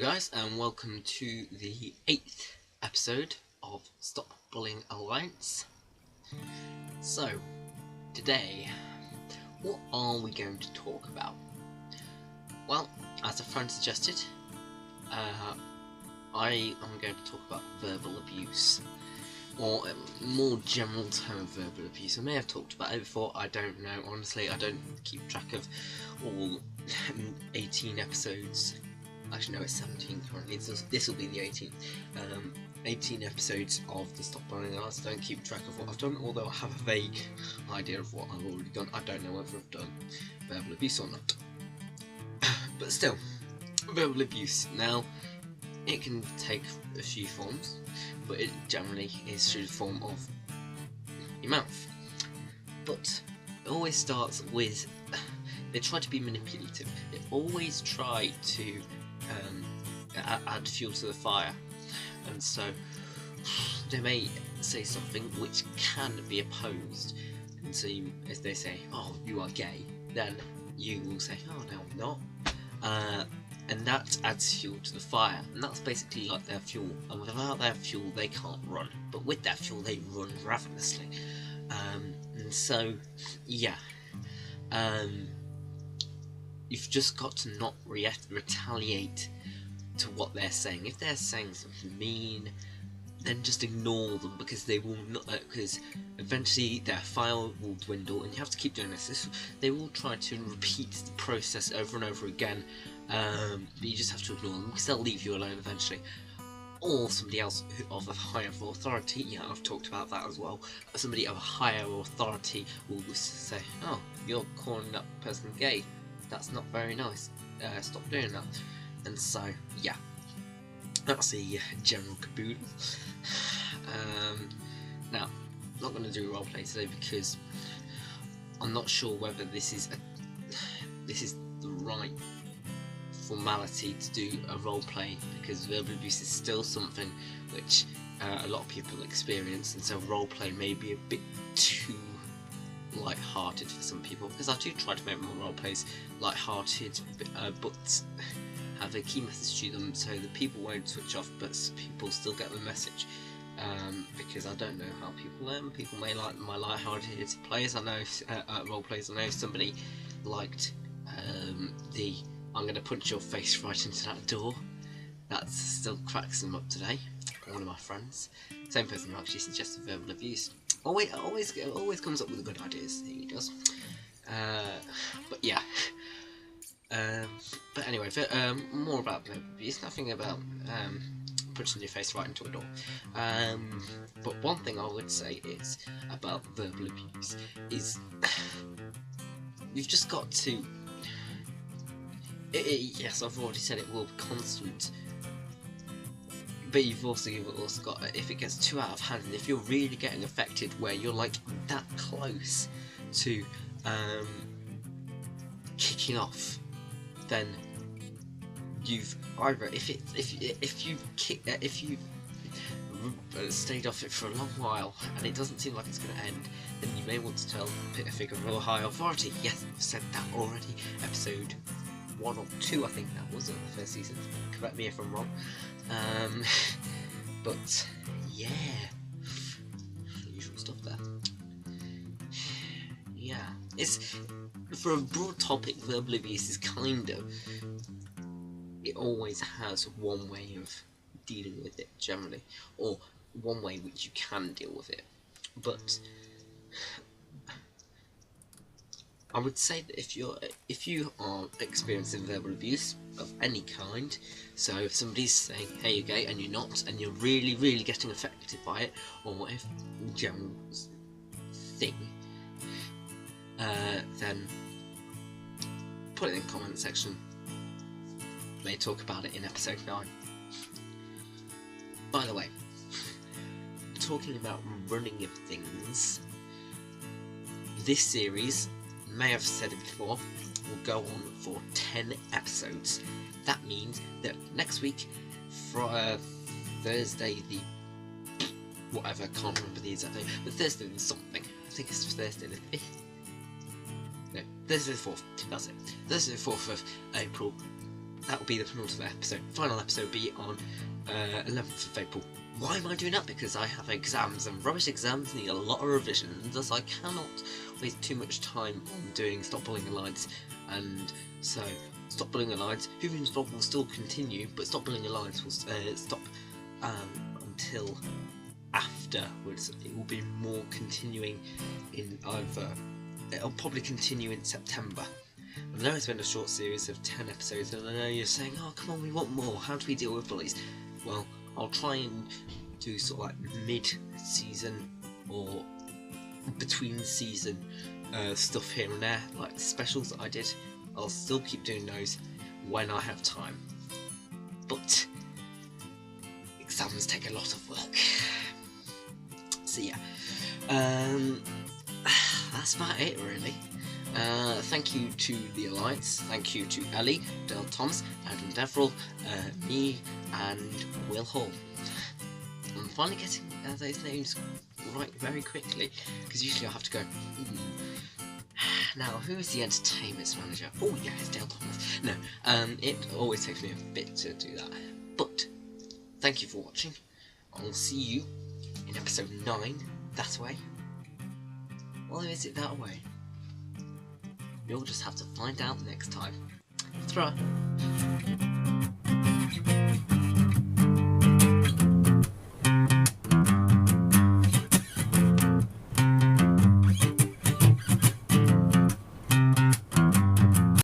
Hello guys, and welcome to the 8th episode of Stop Bullying Alliance. So, today, what are we going to talk about? Well, as a friend suggested, I am going to talk about verbal abuse, or a more general term of verbal abuse. I may have talked about it before, I don't know, honestly, I don't keep track of all 18 episodes. Actually, no, it's 17 currently. This will be the 18th. 18 episodes of the Stop Bullying Alliance. I don't keep track of what I've done, although I have a vague idea of what I've already done. I don't know whether I've done verbal abuse or not. But still, verbal abuse. Now, it can take a few forms, but it generally is through the form of your mouth. But it always starts with, they try to be manipulative. They always try to add fuel to the fire, and so they may say something which can be opposed, and so if they say, oh, you are gay, then you will say, oh, no, I'm not, and that adds fuel to the fire, and that's basically like their fuel, and without their fuel they can't run, but with their fuel they run ravenously, and so yeah, you've just got to not retaliate to what they're saying. If they're saying something mean, then just ignore them, because they will not. Because eventually their file will dwindle, and you have to keep doing this. They will try to repeat the process over and over again, but you just have to ignore them, because they'll leave you alone eventually. Or somebody else of a higher authority, yeah, I've talked about that as well. Somebody of a higher authority will say, "Oh, you're calling that person gay. That's not very nice. Stop doing that." And so, yeah, that's a general caboodle. Now, I'm not going to do a roleplay today because I'm not sure whether this is the right formality to do a roleplay, because verbal abuse is still something which a lot of people experience, and so roleplay may be a bit too light-hearted for some people, because I do try to make my roleplays light-hearted, but have a key message to them so that people won't switch off, but people still get the message. Because I don't know how people learn. People may like my light-hearted plays. I know role plays. I know somebody liked the "I'm going to punch your face right into that door." That still cracks them up today. One of my friends, same person who actually suggested verbal abuse. Always comes up with good ideas. He does. But yeah. But anyway, more about verbal abuse. Nothing about punching your face right into a door. But one thing I would say is about verbal abuse is you've just got to. Yes, I've already said it will be constant. But you've also got, if it gets too out of hand, and if you're really getting affected where you're like that close to kicking off, then you've either if you stayed off it for a long while and it doesn't seem like it's going to end, then you may want to tell a figure of real high authority. Yes, I've said that already. Episode 1 or 2, I think that was, of the first season. Correct me if I'm wrong. But yeah, usual stuff there. Yeah, it's for a broad topic. Verbal abuse is kind of, it always has one way of dealing with it generally, or one way which you can deal with it. But I would say that if you are experiencing verbal abuse of any kind, so if somebody's saying, "Hey, you're gay," and you're not, and you're really, really getting affected by it, or whatever general thing, then put it in the comment section. May talk about it in episode 9. By the way, talking about running of things, this series, may have said it before, will go on for 10 episodes. That means that next week, Thursday the whatever, I can't remember the exact name, but Thursday the something, I think it's Thursday the 5th, no, Thursday the 4th, that's it, Thursday the 4th of April, that will be the penultimate episode. Final episode will be on 11th of April. Why am I doing that? Because I have exams, and rubbish exams need a lot of revision, and thus I cannot waste too much time on doing Stop Bullying Alliance. And so, Stop Bullying Alliance, Hooving's vlog will still continue, but Stop Bullying Alliance will stop until afterwards. It will be more continuing in it'll probably continue in September. I know it's been a short series of 10 episodes, and I know you're saying, oh come on, we want more, how do we deal with bullies? Well, I'll try and do sort of like mid-season or between-season stuff here and there, like the specials that I did. I'll still keep doing those when I have time. But exams take a lot of work. So yeah, that's about it really. Thank you to the Alliance, thank you to Ellie, Dale Thomas, Adam Deverell, me and Will Hall. I'm finally getting those names right very quickly, because usually I have to go, now who is the entertainment manager? Oh yeah, it's Dale Thomas. No, it always takes me a bit to do that. But, thank you for watching. I'll see you in episode 9, that way. Or is it that way? You'll just have to find out next time. Throw.